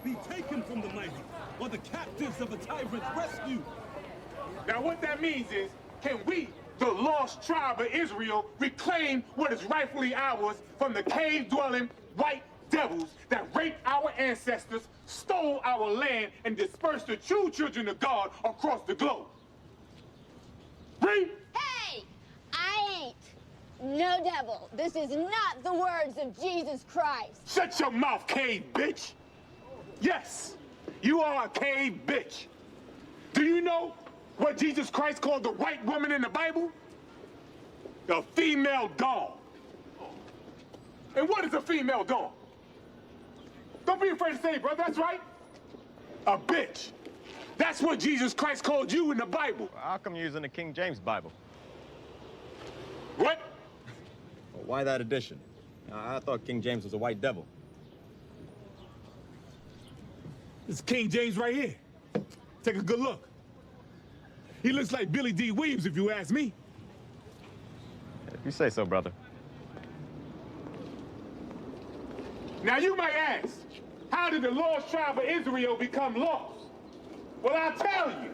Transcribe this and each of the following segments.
be taken from the mighty, or the captives of a tyrant rescued. Now what that means is, can we, the lost tribe of Israel, reclaim what is rightfully ours from the cave-dwelling white devils that raped our ancestors, stole our land, and dispersed the true children of God across the globe? Read. Hey! I ain't no devil. This is not the words of Jesus Christ. Shut your mouth, cave bitch. Yes, you are a cave bitch. Do you know what Jesus Christ called the white woman in the Bible? The female dog. And what is a female dog? Don't be afraid to say it, brother. That's right. A bitch. That's what Jesus Christ called you in the Bible. How come you're using the King James Bible? What? Well, why that edition? I thought King James was a white devil. This is King James right here. Take a good look. He looks like Billy D. Williams, if you ask me. If you say so, brother. Now you might ask, how did the lost tribe of Israel become lost? Well, I'll tell you.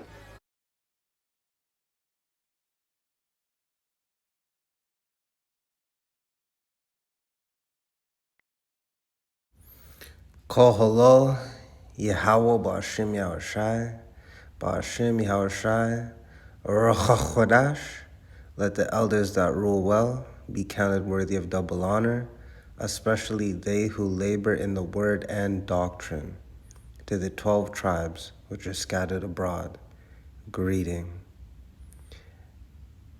Kol halal, Yahweh Ba'ashem Yahushai, Ba'ashem Yahushai, Ruach HaChodesh. Let the elders that rule well be counted worthy of double honor, especially they who labor in the word and doctrine. To the 12 tribes which are scattered abroad, greeting.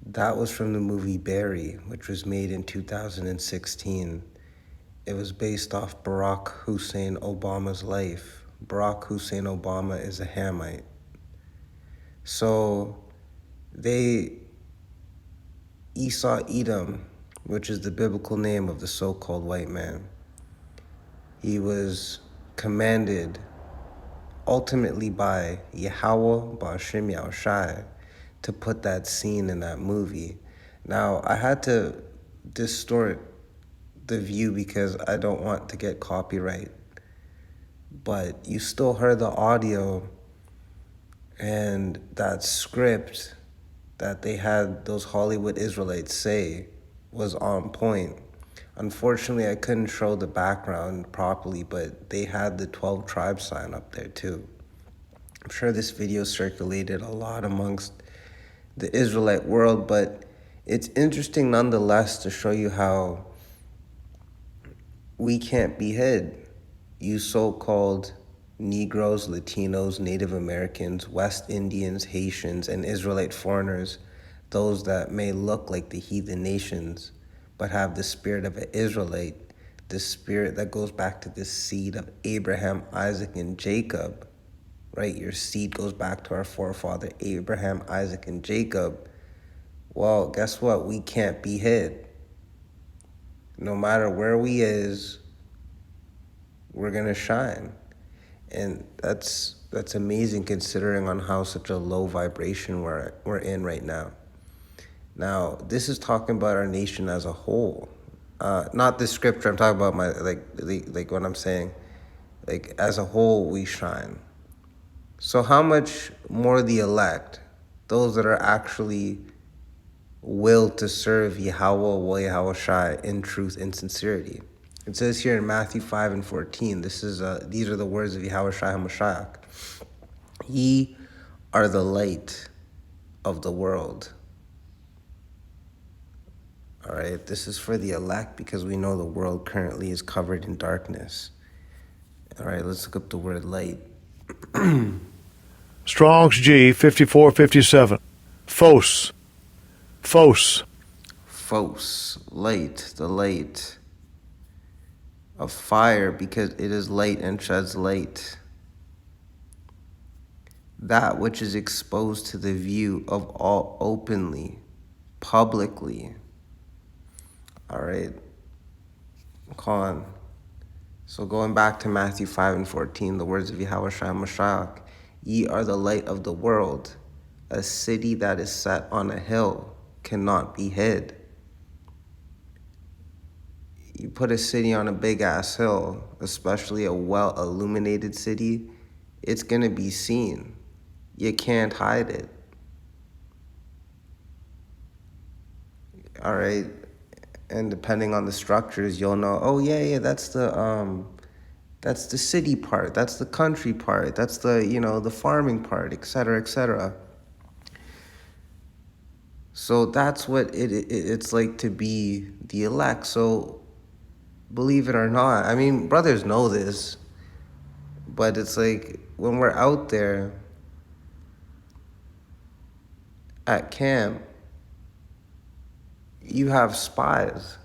That was from the movie Barry, which was made in 2016. It was based off Barack Hussein Obama's life. Barack Hussein Obama is a Hamite. So Esau Edom, which is the biblical name of the so-called white man, he was commanded ultimately by Yahweh Ba'ashem Yahushai to put that scene in that movie. Now, I had to distort the view because I don't want to get copyright, but you still heard the audio, and that script that they had those Hollywood Israelites say was on point. Unfortunately, I couldn't show the background properly, but they had the 12 tribe sign up there too. I'm sure this video circulated a lot amongst the Israelite world, but it's interesting nonetheless to show you how we can't be hid. You so-called Negroes, Latinos, Native Americans, West Indians, Haitians, and Israelite foreigners, those that may look like the heathen nations, but have the spirit of an Israelite, the spirit that goes back to the seed of Abraham, Isaac, and Jacob, right? Your seed goes back to our forefather, Abraham, Isaac, and Jacob. Well, guess what? We can't be hid. No matter where we is, we're gonna shine. And that's amazing considering on how such a low vibration we're in right now. Now, this is talking about our nation as a whole. Not this scripture, I'm talking about my like what I'm saying. Like as a whole we shine. So how much more the elect, those that are actually willed to serve Yahweh Yahweh Shai in truth and sincerity. It says here in Matthew 5:14, these are the words of Yahweh Shai HaMashiach. Ye are the light of the world. All right, this is for the elect because we know the world currently is covered in darkness. All right, let's look up the word light. Strong's G 5457. Phos. Phos. Phos, light, the light of fire, because it is light and sheds light. That which is exposed to the view of all openly, publicly. All right, come on. So going back to Matthew 5:14, the words of Yahweh Shai Mashiach, ye are the light of the world. A city that is set on a hill cannot be hid. You put a city on a big ass hill, especially a well illuminated city, it's gonna be seen. You can't hide it. All right. And depending on the structures, you'll know, oh yeah, that's the city part, that's the country part, that's the, the farming part, etc., etc. So that's what it's like to be the elect. So believe it or not, I mean, brothers know this, but it's like when we're out there at camp, you have spies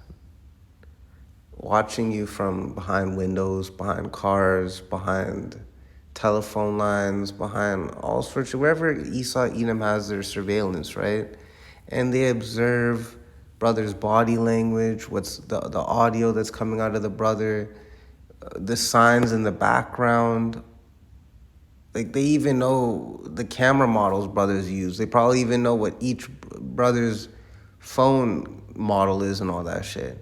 watching you from behind windows, behind cars, behind telephone lines, behind all sorts of wherever Esau Edom has their surveillance, right? And they observe brother's body language, what's the audio that's coming out of the brother, the signs in the background. Like they even know the camera models brothers use. They probably even know what each brother's phone model is and all that shit.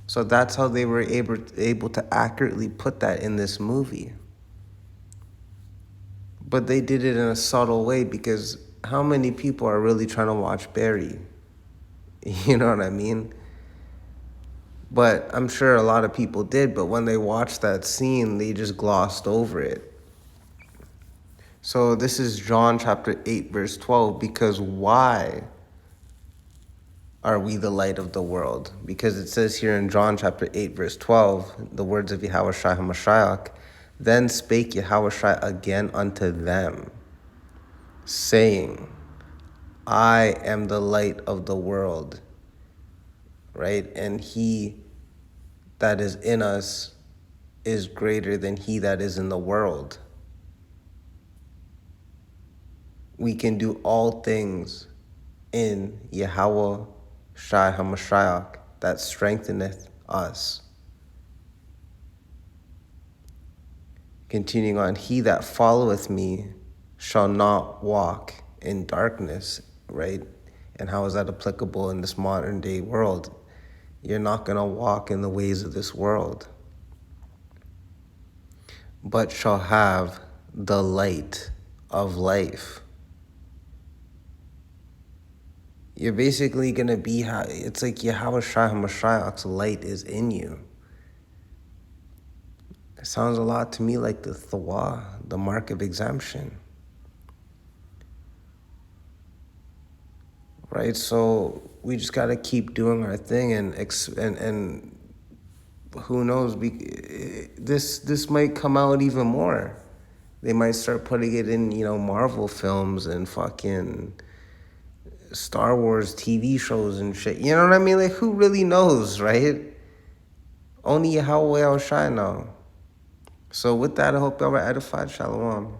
So that's how they were able to accurately put that in this movie. But they did it in a subtle way because how many people are really trying to watch Barry? You know what I mean? But I'm sure a lot of people did, but when they watched that scene, they just glossed over it. So this is John chapter 8, verse 12, because why are we the light of the world? Because it says here in John chapter 8, verse 12, the words of Yahweh Shai HaMashiach, then spake Yahweh Shai again unto them, saying, I am the light of the world, right? And he that is in us is greater than he that is in the world. We can do all things in Yahweh Shai HaMashiach that strengtheneth us. Continuing on, he that followeth me shall not walk in darkness, right? And how is that applicable in this modern day world? You're not going to walk in the ways of this world, but shall have the light of life. You're basically going to be, it's like Yahweh Shai HaMashiach's light is in you. It sounds a lot to me like the Thawa, the mark of exemption. Right? So we just got to keep doing our thing and who knows, this might come out even more. They might start putting it in, Marvel films and fucking Star Wars TV shows and shit. You know what I mean? Like, who really knows, right? Only Yahweh El Shai know. So with that, I hope y'all were edified. Shalom.